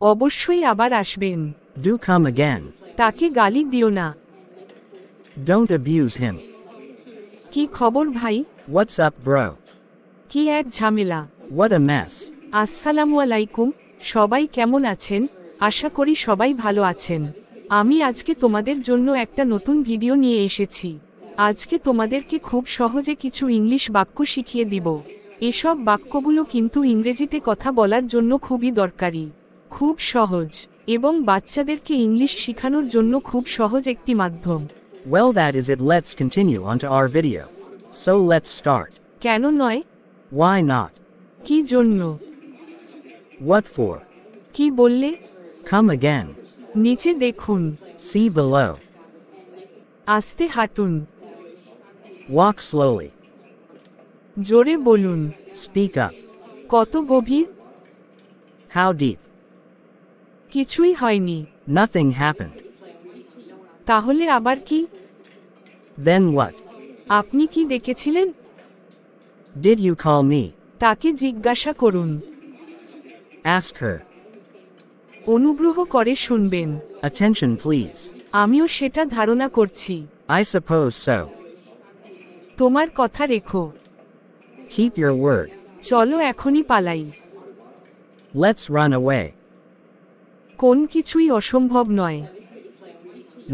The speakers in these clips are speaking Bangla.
অবশ্যই আবার আসবেন। Do come again. তাকে গালি দিও না। Don't abuse him. কি খবর ভাই? What's up, bro? কি এক ঝামেলা। What a mess. আসসালামু আলাইকুম, সবাই কেমন আছেন? আশা করি সবাই ভালো আছেন। আমি আজকে তোমাদের জন্য একটা নতুন ভিডিও নিয়ে এসেছি। আজকে তোমাদেরকে খুব সহজে কিছু ইংলিশ বাক্য শিখিয়ে দিব। এসব বাক্যগুলো কিন্তু ইংরেজিতে কথা বলার জন্য খুবই দরকারি। খুব সহজ এবং বাচ্চাদেরকে ইংলিশ শেখানোর জন্য খুব সহজ একটি মাধ্যম। Well, that is it. Let's continue on to our video. So let's start. কেন নয়? Why not? কি জন্য? What for? কি বললে? Come again. নিচে দেখুন। See below. আস্তে হাঁটুন। Walk slowly. জোরে বলুন। Speak up. কত গভীর? How deep? কিছুই হয়নি। Nothing happened. তাহলে আবার কি? Then what? আপনি কি ডেকেছিলেন? Did you call me? তাকে জিজ্ঞাসা করুন। Ask her. অনুগ্রহ করে শুনবেন। Attention, please. আমিও সেটা ধারণা করছি। I suppose so. তোমার কথা রেখো। Keep your word. চলো এখনই পালাই। Let's run away. কোন কিছুই অসম্ভব নয়।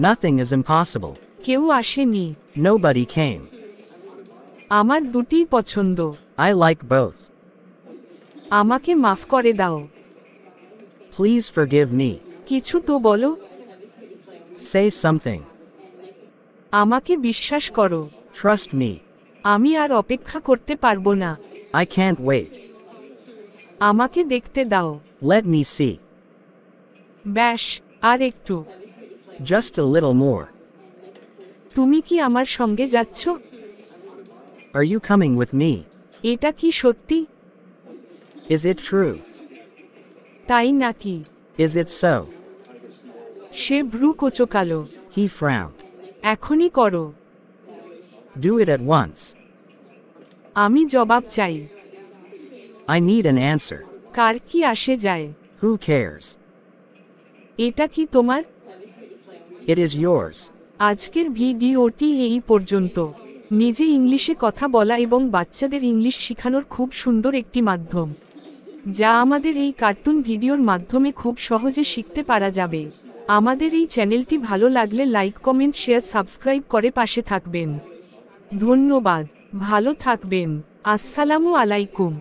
Nothing is impossible. কেউ আসেনি। Nobody came. আমার দুটিই পছন্দ। I like both. আমাকে মাফ করে দাও। Please forgive me. কিছু তো বলো। Say something. আমাকে বিশ্বাস করো। Trust me. আমি আর অপেক্ষা করতে পারবো না। I can't wait. আমাকে দেখতে দাও। Let me see. ব্যাস, আর একটু। Just a little more. তুমি কি আমার সঙ্গে যাচ্ছ? Are you coming with me? এটা কি সত্যি? Is it true? তাই নাকি? Is it so? সে ভ্রু কোঁচকালো। He frowned. এখনই করো। Do it at once. আমি জবাব চাই। I need an answer. কার কি আসে যায়? Who cares? এটা কি তোমার? It is yours. আজকের ভিডিওটি এই পর্যন্ত। নিজে ইংলিশে কথা বলা এবং বাচ্চাদের ইংলিশ শেখানোর খুব সুন্দর একটি মাধ্যম, যা আমাদের এই কার্টুন ভিডিওর মাধ্যমে খুব সহজে শিখতে পারা যাবে। আমাদের এই চ্যানেলটি ভালো লাগলে লাইক, কমেন্ট, শেয়ার, সাবস্ক্রাইব করে পাশে থাকবেন। ধন্যবাদ। ভালো থাকবেন। আসসালামু আলাইকুম।